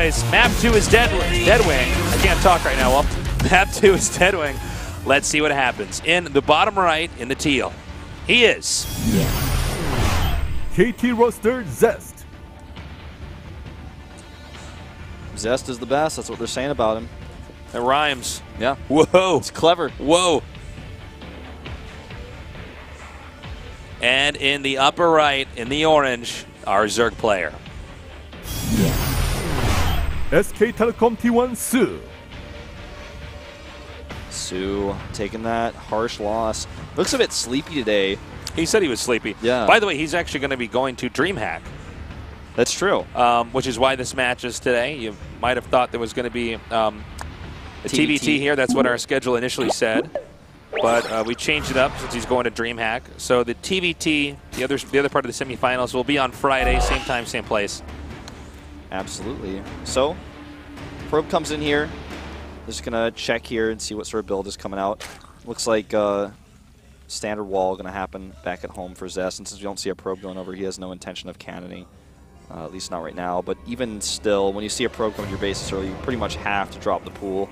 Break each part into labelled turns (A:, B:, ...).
A: boys. Map 2 is Deadwing. I can't talk right now. Well, Map 2 is Deadwing. Let's see what happens. In the bottom right, in the teal, he is
B: KT roster Zest.
C: Zest is the best. That's what they're saying about him.
A: It rhymes.
C: Yeah.
A: Whoa.
C: It's clever.
A: Whoa. And in the upper right, in the orange, our Zerg player.
B: SK Telecom T1 Sue.
C: Sue taking that harsh loss. Looks a bit sleepy today.
A: He said he was sleepy.
C: Yeah.
A: By the way, he's actually going to be going to DreamHack.
C: That's true.
A: Which is why this match is today. You might have thought there was going to be a TVT here. That's what our schedule initially said. But we changed it up since he's going to DreamHack. So the TVT, the other part of the semifinals, will be on Friday, same time, same place.
C: Absolutely. So, Probe comes in here. Just going to check here and see what sort of build is coming out. Looks like standard wall going to happen back at home for Zest. And since we don't see a Probe going over, he has no intention of cannoning. At least not right now. But even still, when you see a Probe come to your base this early, you pretty much have to drop the pool,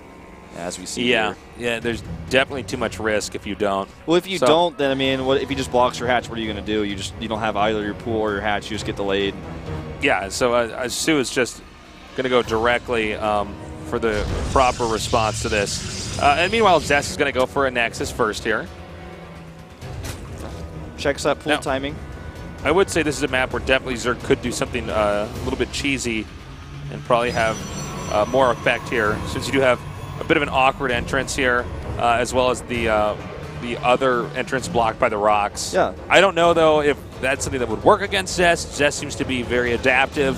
C: as we see here.
A: Yeah, there's definitely too much risk if you don't.
C: Well, if you don't, then I mean, what if he just blocks your hatch? What are you going to do? You don't have either your pool or your hatch. You just get delayed.
A: Yeah, so Sue is just going to go directly for the proper response to this. And meanwhile, Zest is going to go for a Nexus first here.
C: Checks that pool timing.
A: I would say this is a map where definitely Zerg could do something a little bit cheesy and probably have more effect here, since you do have a bit of an awkward entrance here, as well as the other entrance blocked by the rocks.
C: Yeah.
A: I don't know, though, if that's something that would work against Zest. Zest seems to be very adaptive.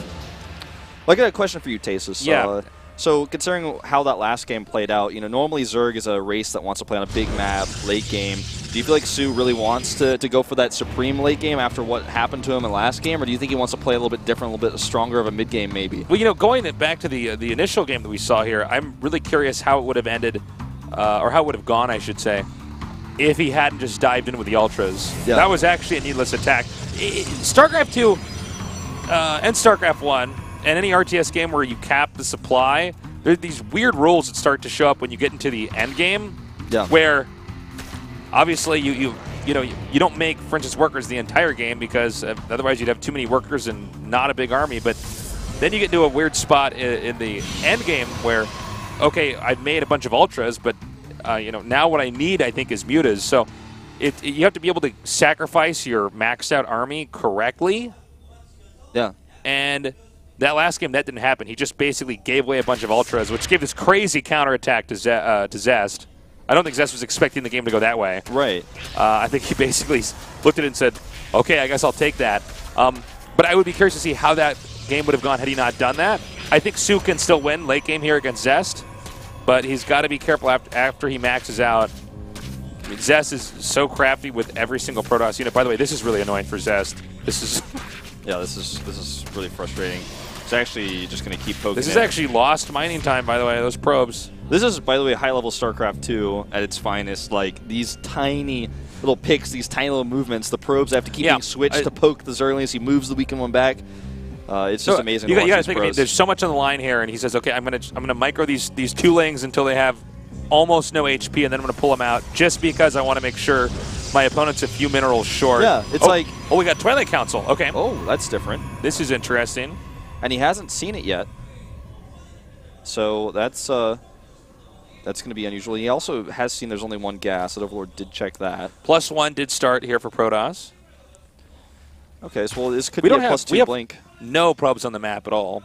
C: Well, I got a question for you, Tasus.
A: Yeah.
C: So considering how that last game played out, normally Zerg is a race that wants to play on a big map, late game. Do you feel like Sue really wants to go for that supreme late game after what happened to him in the last game, or do you think he wants to play a little bit different, a little bit stronger of a mid game maybe?
A: Well, going back to the initial game that we saw here, I'm really curious how it would have ended, or how it would have gone, I should say, if he hadn't just dived in with the Ultras.
C: Yeah.
A: That was actually a needless attack. StarCraft II and StarCraft 1 and any RTS game where you cap the supply, there's these weird rules that start to show up when you get into the end game, where obviously you don't make, for instance, workers the entire game, because otherwise you'd have too many workers and not a big army. But then you get into a weird spot in the end game where, okay, I've made a bunch of Ultras, but now what I need, I think, is mutas. So you have to be able to sacrifice your maxed out army correctly.
C: Yeah.
A: And that last game, that didn't happen. He just basically gave away a bunch of Ultras, which gave this crazy counterattack to Zest. I don't think Zest was expecting the game to go that way.
C: Right.
A: I think he basically looked at it and said, okay, I guess I'll take that. But I would be curious to see how that game would have gone had he not done that. I think Sue can still win late game here against Zest, but he's got to be careful after he maxes out. I mean, Zest is so crafty with every single Protoss unit. By the way, this is really annoying for Zest. This is...
C: Yeah, this is really frustrating. It's actually just going to keep poking.
A: This is actually lost mining time, by the way, those probes.
C: This is, by the way, high-level StarCraft II at its finest. Like, these tiny little picks, these tiny little movements, the probes have to keep being switched to poke the Zerglings. He moves the weakened one back. It's just amazing.
A: You got to think, I mean, there's so much on the line here, and he says, okay, I'm gonna micro these two lings until they have almost no HP, and then I'm going to pull them out just because I want to make sure my opponent's a few minerals short.
C: Yeah, it's like...
A: Oh, we got Twilight Council. Okay.
C: Oh, that's different.
A: This is interesting.
C: And he hasn't seen it yet. So that's going to be unusual. He also has seen there's only one gas. That Overlord did check that.
A: +1 did start here for Protoss.
C: Okay, so this could be a +2 blink.
A: No probes on the map at all.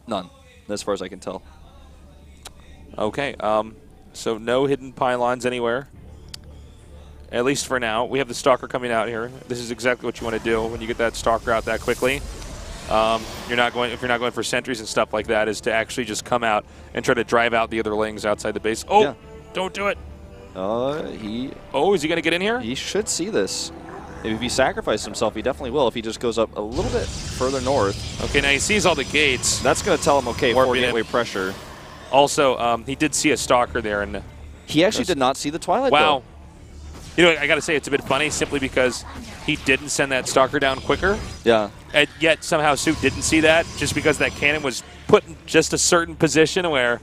C: None, as far as I can tell.
A: Okay, so no hidden pylons anywhere. At least for now. We have the Stalker coming out here. This is exactly what you want to do when you get that Stalker out that quickly. If you're not going for sentries and stuff like that, is to actually just come out and try to drive out the other lings outside the base. Oh, yeah. Don't do it.
C: Oh,
A: is he going to get in here?
C: He should see this. If he sacrifices himself, he definitely will if he just goes up a little bit further north.
A: Okay, now he sees all the gates.
C: That's going to tell him, okay, more gateway pressure.
A: Also, he did see a Stalker there. And
C: he actually did not see the Twilight,
A: Wow. Though. I got to say, it's a bit funny simply because he didn't send that Stalker down quicker.
C: Yeah.
A: And yet somehow Sue didn't see that just because that cannon was put in just a certain position where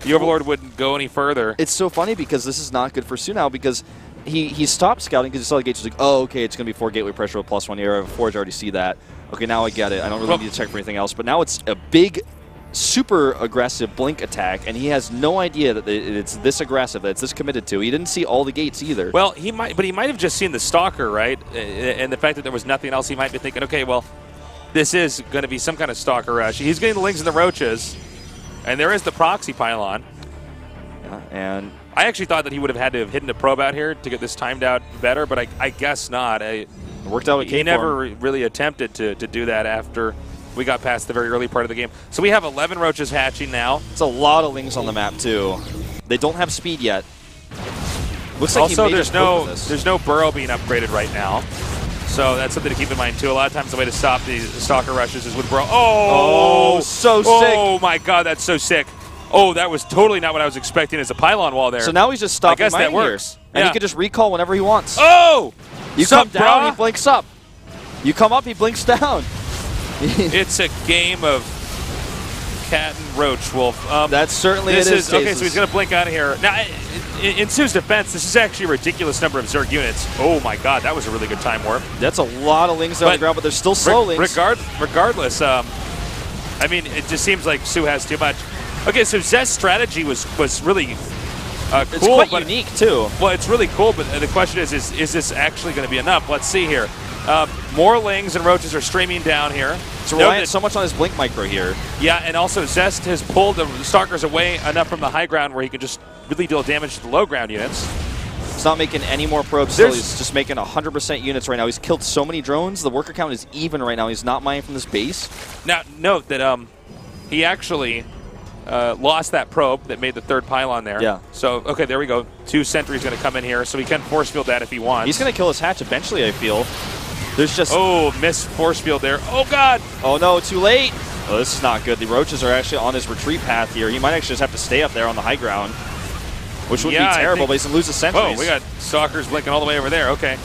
A: the Overlord wouldn't go any further.
C: It's so funny because this is not good for Su now because he stopped scouting because he saw the gates. He was like, oh, okay, it's going to be 4 gateway pressure with +1 here. I have a forge, I already see that. Okay, now I get it. I don't really need to check for anything else. But now it's a big, super aggressive blink attack, and he has no idea that it's this aggressive, that it's this committed to. He didn't see all the gates either.
A: Well, he might have just seen the Stalker, right? And the fact that there was nothing else, he might be thinking, okay, well, this is going to be some kind of Stalker rush. He's getting the Lings and the Roaches, and there is the proxy pylon.
C: Yeah, and
A: I actually thought that he would have had to have hidden a probe out here to get this timed out better, but I guess not. It
C: worked out.
A: He never really attempted to do that after we got past the very early part of the game. So we have 11 Roaches hatching now.
C: It's a lot of Lings on the map, too. They don't have speed yet. Looks like
A: also,
C: he may
A: there's no burrow being upgraded right now. So that's something to keep in mind, too. A lot of times the way to stop these Stalker rushes is with burrow.
C: Oh, so sick.
A: Oh, my God, that's so sick. Oh, that was totally not what I was expecting as a pylon wall there.
C: So now he's just stopping.
A: I guess that works.
C: Here. And he can just recall whenever he wants.
A: Oh!
C: You come down, he blinks up. You come up, he blinks down.
A: It's a game of cat and roach, Wolf.
C: That certainly it is.
A: Okay, so he's going to blink out of here. Now, in Su's defense, this is actually a ridiculous number of Zerg units. Oh, my God, that was a really good time warp.
C: That's a lot of Lings on the ground, but they're still slow Lings.
A: Regardless, I mean, it just seems like Su has too much. Okay, so Zest's strategy was really cool.
C: It's quite unique, too.
A: Well, it's really cool, but the question is this actually going to be enough? Let's see here. More Lings and Roaches are streaming down here.
C: It's relying so much on his blink micro here.
A: Yeah, and also Zest has pulled the Stalkers away enough from the high ground where he can just really deal damage to the low ground units.
C: He's not making any more probes still. He's just making 100% units right now. He's killed so many drones. The worker count is even right now. He's not mining from this base.
A: Now, note that he actually lost that probe that made the 3rd pylon there.
C: Yeah.
A: So, okay, there we go. 2 sentries going to come in here, so he can force field that if he wants.
C: He's going to kill his hatch eventually, I feel. There's just...
A: Oh, missed force field there. Oh, God!
C: Oh, no, too late. Oh, this is not good. The Roaches are actually on his retreat path here. He might actually just have to stay up there on the high ground, which would be terrible, but he's going to lose the sentries.
A: Oh, we got Stalkers blinking all the way over there. Okay.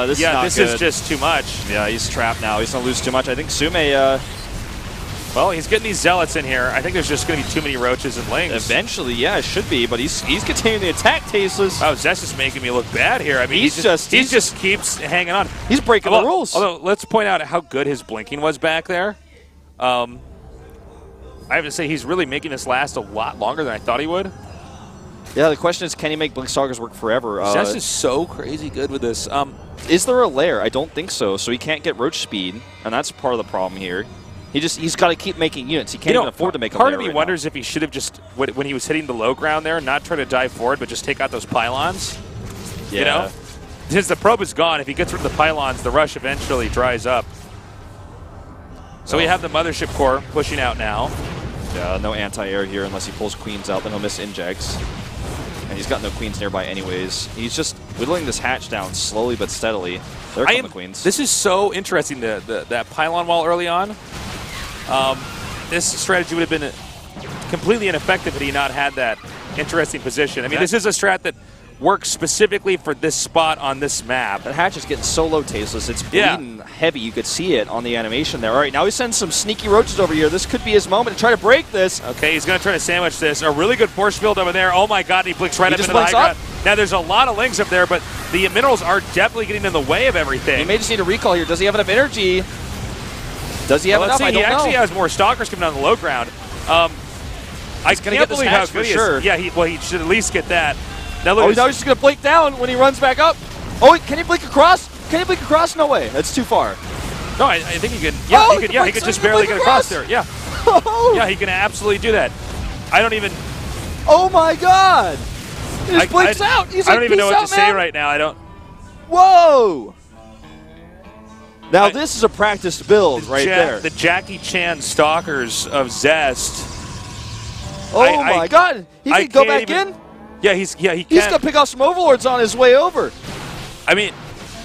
C: This is not
A: this
C: good.
A: Is just too much.
C: Yeah, he's trapped now. He's going to lose too much. I think Su may...
A: Well, he's getting these Zealots in here. I think there's just going to be too many Roaches and Lings.
C: Eventually, yeah, it should be, but he's continuing the attack, Tasteless.
A: Oh, Zest is making me look bad here. I mean, he just keeps hanging on.
C: He's breaking the rules.
A: Although, let's point out how good his blinking was back there. I have to say, he's really making this last a lot longer than I thought he would.
C: Yeah, the question is, can he make Blink Stalkers work forever?
A: Zest is so crazy good with this.
C: Is there a lair? I don't think so. So he can't get Roach speed, and that's part of the problem here. He's got to keep making units. He can't even afford to make a lair.
A: Part of me wonders if he should have just, when he was hitting the low ground there, not try to dive forward, but just take out those pylons.
C: Yeah.
A: You know? Since the probe is gone, if he gets rid of the pylons, the rush eventually dries up. So we have the Mothership Core pushing out now.
C: Yeah, no anti-air here unless he pulls Queens out, then he'll miss injects. And he's got no Queens nearby anyways. He's just whittling this hatch down slowly but steadily. There come the Queens.
A: This is so interesting, that pylon wall early on. This strategy would have been completely ineffective had he not had that interesting position. I mean, this is a strat that works specifically for this spot on this map.
C: That hatch is getting so low, Tasteless. It's bleeding heavy. You could see it on the animation there. All right, now he sends some sneaky Roaches over here. This could be his moment to try to break this.
A: Okay, he's going to try to sandwich this. A really good force field over there. Oh, my God, he blinks right up into the high ground. Now, there's a lot of Lings up there, but the minerals are definitely getting in the way of everything.
C: He may just need a recall here. Does he have enough energy? Does he have enough? I don't know.
A: He actually has more Stalkers coming down the low ground. I can't believe how good he is. Yeah, he should at least get that. Now look,
C: now he's just going to blink down when he runs back up. Oh, can he blink across? Can he blink across? No way. That's too far.
A: No, I think he can. Yeah, he could just barely get across there. Yeah. Yeah, he can absolutely do that. I don't even.
C: Oh, my God. He just blinks out. He's like,
A: I don't even know what to say right now. I don't.
C: Whoa. Now, this is a practiced build right there.
A: The Jackie Chan Stalkers of Zest.
C: Oh, my God. He can go back in?
A: Yeah, he can.
C: He's going to pick off some Overlords on his way over.
A: I mean,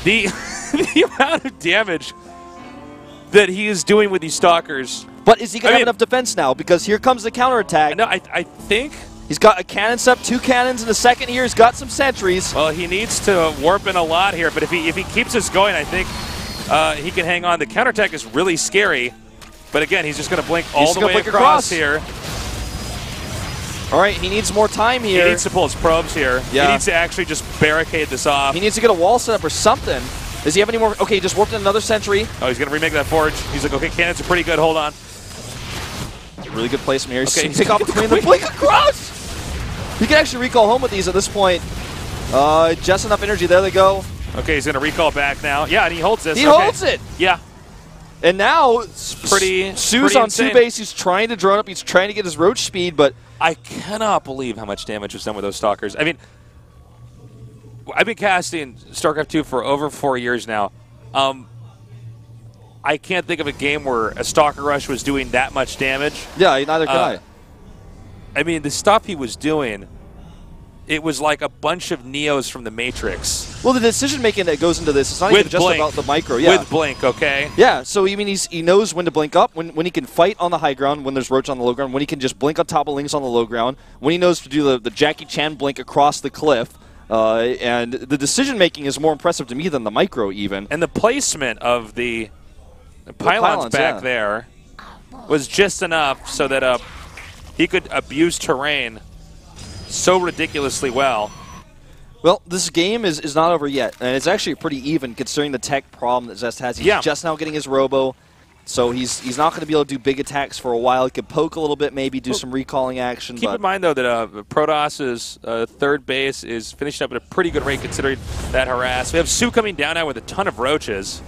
A: the amount of damage that he is doing with these Stalkers.
C: But is he going to have enough defense now? Because here comes the counterattack.
A: No, I think...
C: He's got a cannon up, 2 cannons in the second here. He's got some sentries.
A: Well, he needs to warp in a lot here, but if he keeps this going, I think he can hang on. The counterattack is really scary. But again, he's just going to blink all the way
C: blink
A: across here.
C: All right, he needs more time here.
A: He needs to pull his probes here.
C: Yeah.
A: He needs to actually just barricade this off.
C: He needs to get a wall set up or something. Does he have any more? Okay, he just warped in another sentry.
A: Oh, he's going to remake that forge. He's like, okay, cannons are pretty good. Hold on.
C: Really good placement here.
A: Okay,
C: He's pick off between the blink across. He can actually recall home with these at this point. Just enough energy. There they go.
A: Okay, he's going to recall back now. Yeah, and he holds this.
C: He holds it.
A: Yeah.
C: And now
A: pretty
C: Sue's on
A: insane.
C: 2 base. He's trying to drone up. He's trying to get his roach speed, but
A: I cannot believe how much damage was done with those stalkers. I mean, I've been casting StarCraft II for over 4 years now. I can't think of a game where a stalker rush was doing that much damage.
C: yeah, neither can
A: I mean, the stuff he was doing, it was like a bunch of Neos from the Matrix.
C: Well, the decision making that goes into this, it's not
A: With
C: even just
A: blink.
C: about the micro. Yeah.
A: With blink, okay?
C: Yeah, so you mean he knows when to blink up, when he can fight on the high ground, when there's roach on the low ground, when he can just blink on top of links on the low ground, when he knows to do the Jackie Chan blink across the cliff. And the decision making is more impressive to me than the micro even.
A: And the placement of the pylons back there was just enough so that he could abuse terrain so ridiculously well.
C: Well, this game is not over yet, and it's actually pretty even considering the tech problem that Zest has. He's just now getting his robo, so he's not going to be able to do big attacks for a while. He could poke a little bit, maybe do some recalling action.
A: Keep in mind, though, that Protos's third base is finishing up at a pretty good rate considering that harass. We have Sue coming down now with a ton of roaches.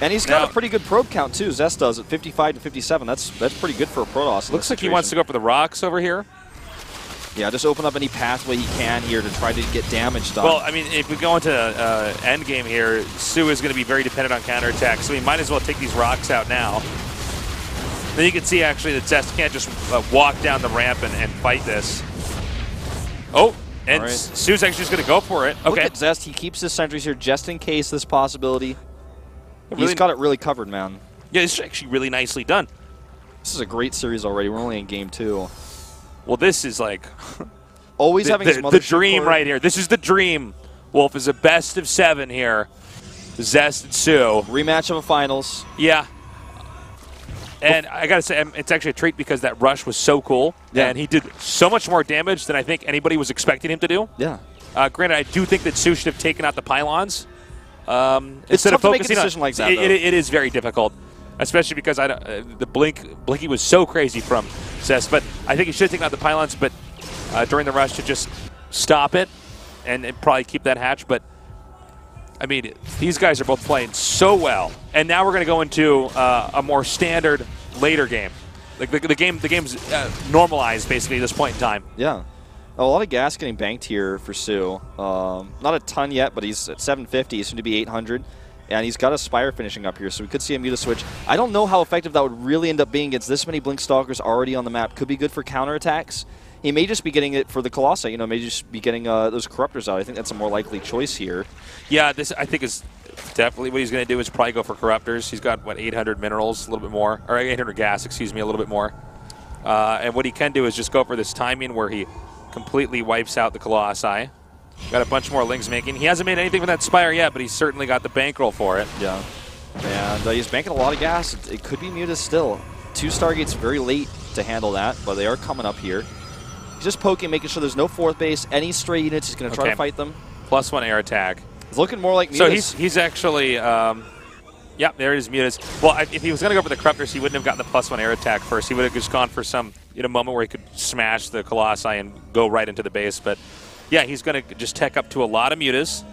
C: And he's got a pretty good probe count, too. Zest does at 55 to 57. That's pretty good for a Protoss.
A: Looks like he wants to go for the rocks over here.
C: Yeah, just open up any pathway he can here to try to get damage done.
A: Well, I mean, if we go into end game here, Sue is going to be very dependent on counterattack, so we might as well take these rocks out now. Then you can see, actually, that Zest can't just walk down the ramp and fight this. Oh, and Sue's actually just going to go for it. Okay.
C: Look at Zest. He keeps his sentries here just in case this possibility. He's got it really covered, man.
A: Yeah, it's actually really nicely done.
C: This is a great series already. We're only in game 2.
A: Well, this is like
C: always having his
A: the dream right here. This is the dream. Wolf is a best of 7 here. Zest and Sue.
C: Rematch of a finals.
A: Yeah. And I got to say, it's actually a treat because that rush was so cool. Yeah. And he did so much more damage than I think anybody was expecting him to do.
C: Yeah.
A: Granted, I do think that Sue should have taken out the pylons.
C: It's
A: instead
C: tough
A: of focusing
C: to make a decision like that,
A: it is very difficult. Especially because the Blinky was so crazy from Zest. But I think he should have taken out the pylons, but during the rush to just stop it and probably keep that hatch. But, I mean, these guys are both playing so well. And now we're going to go into a more standard later game. Like the game's normalized, basically, at this point in time.
C: Yeah. A lot of gas getting banked here for Sue. Not a ton yet, but he's at 750. He's soon to be 800. And he's got a Spire finishing up here, so we could see a Muta switch. I don't know how effective that would really end up being against this many Blink Stalkers already on the map. Could be good for counterattacks. He may just be getting it for the Colossi, you know, may just be getting those Corruptors out. I think that's a more likely choice here.
A: Yeah, this I think is definitely what he's going to do is probably go for Corruptors. He's got, what, 800 minerals, a little bit more, or 800 gas, excuse me, a little bit more. And what he can do is just go for this timing where he completely wipes out the Colossi. Got a bunch more Lings making. He hasn't made anything with that Spire yet, but he's certainly got the bankroll for it.
C: Yeah. And he's banking a lot of gas. It could be Mutas still. 2 Stargates very late to handle that, but they are coming up here. He's just poking, making sure there's no 4th base. Any stray units, he's going to try to fight them.
A: +1 air attack.
C: It's looking more like
A: So
C: Mutas.
A: he's actually, yeah, there it is, Mutas. Well, if he was going to go for the Corruptors, he wouldn't have gotten the +1 air attack first. He would have just gone for some moment where he could smash the Colossi and go right into the base. But yeah, he's going to just tech up to a lot of Mutas.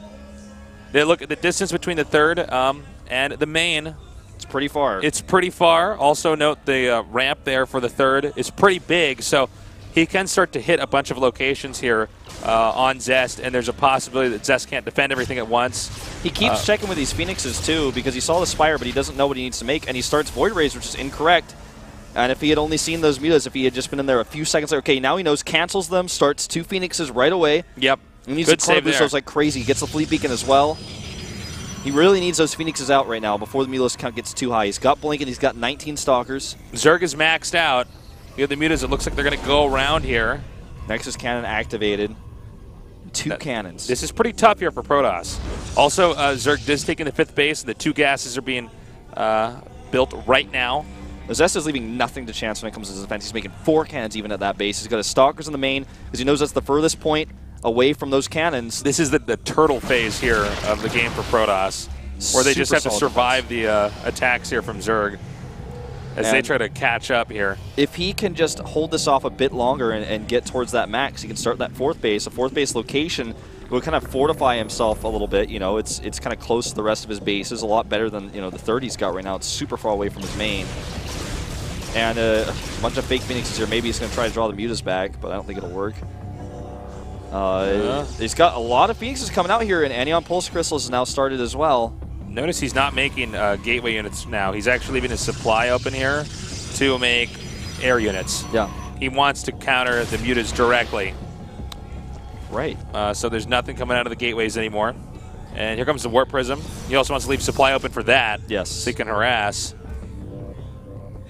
A: They look at the distance between the 3rd and the main.
C: It's pretty far.
A: It's pretty far. Also note the ramp there for the 3rd is pretty big, so he can start to hit a bunch of locations here on Zest, and there's a possibility that Zest can't defend everything at once.
C: He keeps checking with these Phoenixes, too, because he saw the Spire, but he doesn't know what he needs to make, and he starts Void Rays, which is incorrect. And if he had only seen those Mutas, if he had just been in there a few seconds, okay, now he knows, cancels them, starts 2 Phoenixes right away.
A: Yep.
C: He needs to Chrono those like crazy. Gets the Fleet Beacon as well. He really needs those Phoenixes out right now before the Mutas count gets too high. He's got Blink and he's got 19 Stalkers.
A: Zerg is maxed out. You have the Mutas. It looks like they're going to go around here.
C: Nexus Cannon activated. 2 cannons.
A: This is pretty tough here for Protoss. Also, Zerg is taking the 5th base, and the 2 gases are being built right now.
C: Zest is leaving nothing to chance when it comes to his defense. He's making 4 cannons even at that base. He's got his Stalkers in the main because he knows that's the furthest point away from those cannons.
A: This is the turtle phase here of the game for Protoss, where they just have to survive the attacks here from Zerg as they try to catch up here.
C: If he can just hold this off a bit longer and get towards that max, he can start that 4th base. A 4th base location will kind of fortify himself a little bit. You know, it's kind of close to the rest of his bases, a lot better than, you know, the 3rd he's got right now. It's super far away from his main. And a bunch of fake Phoenixes here. Maybe he's going to try to draw the Mutas back, but I don't think it'll work. He's got a lot of Phoenixes coming out here, and Anion Pulse Crystals has now started as well.
A: Notice he's not making gateway units now. He's actually leaving his supply open here to make air units.
C: Yeah.
A: He wants to counter the Mutas directly.
C: Right.
A: So there's nothing coming out of the gateways anymore. And here comes the Warp Prism. He also wants to leave supply open for that.
C: Yes.
A: So he can harass.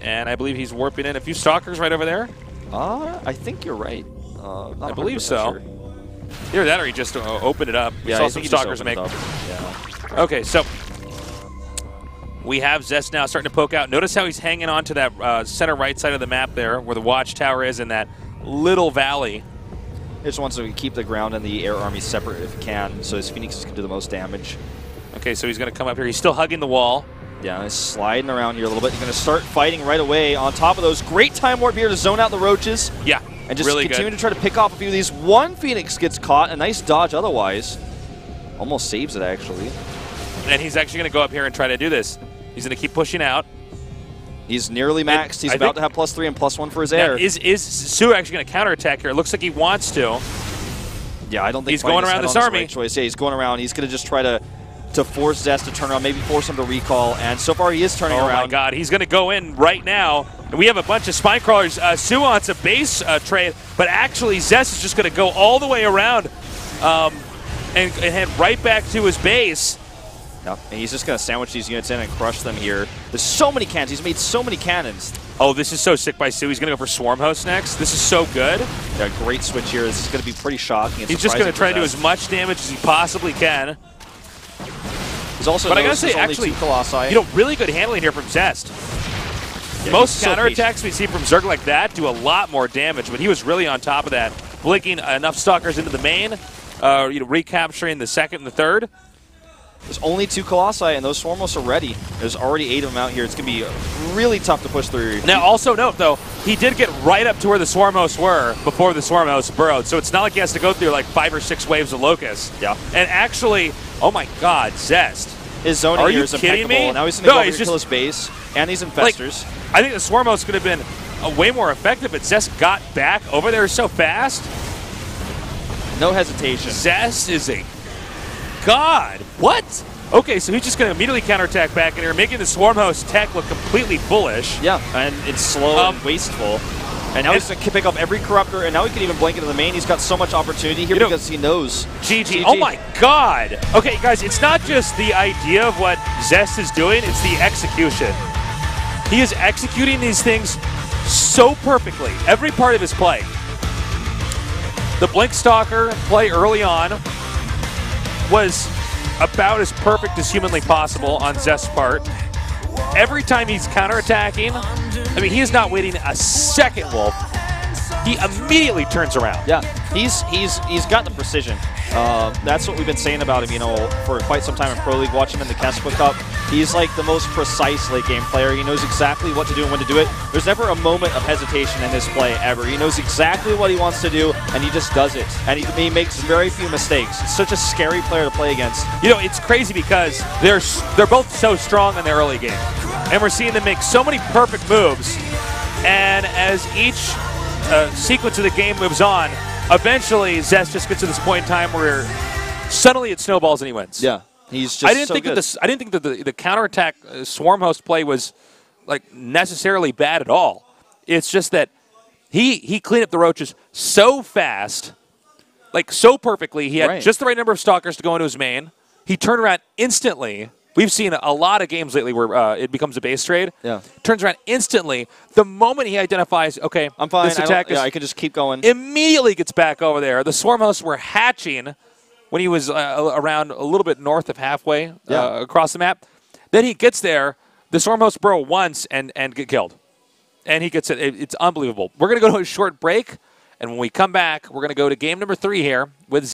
A: And I believe he's warping in a few Stalkers right over there.
C: I think you're right.
A: I believe so.
C: Sure.
A: Either that or he just opened it up. We
C: Yeah,
A: saw
C: I
A: some
C: think he just
A: Stalkers
C: opened
A: make.
C: it up. Yeah.
A: Okay, so we have Zest now starting to poke out. Notice how he's hanging on to that center right side of the map there where the watchtower is in that little valley.
C: He just wants to keep the ground and the air army separate if he can, so his Phoenixes can do the most damage.
A: Okay, so he's going to come up here. He's still hugging the wall.
C: Yeah, he's sliding around here a little bit. He's going to start fighting right away on top of those. Great time warp here to zone out the roaches.
A: Yeah,
C: and just
A: really
C: continue
A: good.
C: to try to pick off a few of these. One Phoenix gets caught. A nice dodge otherwise. Almost saves it, actually.
A: And he's actually going to go up here and try to do this. He's going to keep pushing out.
C: He's nearly maxed. He's about to have +3 and +1 for his air.
A: Is Sue actually going to counterattack here? It looks like he wants to.
C: Yeah, I don't think
A: he's going around this army.
C: Right choice. Yeah, he's going around. He's going to just try to force Zest to turn around, maybe force him to recall. And so far, he is turning around.
A: Oh my God, he's going to go in right now. And we have a bunch of spine crawlers. Sue wants a base trade, but actually Zest is just going to go all the way around and head right back to his base.
C: Yep. And he's just going to sandwich these units in and crush them here. There's so many cannons. He's made so many cannons.
A: Oh, this is so sick by Sue. He's going to go for Swarm Host next. This is so good.
C: Yeah, great switch here. This is going to be pretty shocking.
A: He's just going to try to do as much damage as he possibly can.
C: He's also
A: but I got to say, actually, you know, really good handling here from Zest. Yeah, most counterattacks we see from Zerg like that do a lot more damage, but he was really on top of that. Blinking enough Stalkers into the main, you know, recapturing the 2nd and the 3rd.
C: There's only 2 Colossi, and those Swarmos are ready. There's already 8 of them out here. It's going to be really tough to push through.
A: Now, also note, though, he did get right up to where the Swarmos were before the Swarmos burrowed, so it's not like he has to go through like 5 or 6 waves of Locusts.
C: Yeah.
A: And actually, oh my God, Zest.
C: His zoning here is impeccable. Me? Now he's going to go over to kill his base, and these Infestors.
A: Like, I think the Swarmos could have been way more effective, but Zest got back over there so fast.
C: No hesitation.
A: Zest is a god. What? Okay, so he's just going to immediately counterattack back in here, making the Swarm Host tech look completely bullish.
C: Yeah, and it's slow and wasteful. And now he's going to pick up every Corruptor, and now he can even blank into the main. He's got so much opportunity here because he knows.
A: GG. Oh my God. Okay, guys, it's not just the idea of what Zest is doing, it's the execution. He is executing these things so perfectly. Every part of his play. The Blink Stalker play early on was about as perfect as humanly possible on Zest's part. Every time he's counterattacking, I mean, he is not waiting a second, Wolf. He immediately turns around.
C: Yeah, he's got the precision. That's what we've been saying about him, you know, for quite some time in Pro League. Watching him in the Kespa Cup, he's like the most precise late game player. He knows exactly what to do and when to do it. There's never a moment of hesitation in his play ever. He knows exactly what he wants to do, and he just does it. And he makes very few mistakes. It's such a scary player to play against.
A: You know, it's crazy because they're both so strong in the early game, and we're seeing them make so many perfect moves. And as each sequence of the game moves on, eventually Zest just gets to this point in time where suddenly it snowballs and he wins.
C: Yeah, he's just
A: I didn't think that the counterattack Swarm Host play was like necessarily bad at all. It's just that he cleaned up the roaches so fast, like so perfectly. He had just the right number of Stalkers to go into his main. He turned around instantly. We've seen a lot of games lately where it becomes a base trade.
C: Yeah.
A: Turns around instantly. The moment he identifies, okay,
C: I'm fine.
A: this attack
C: I can just keep going.
A: Immediately gets back over there. The Swarm Hosts were hatching when he was around a little bit north of halfway across the map. Then he gets there. The Swarm Hosts burrow once and get killed. And he gets it. It's unbelievable. We're going to go to a short break, and when we come back, we're going to go to game number 3 here with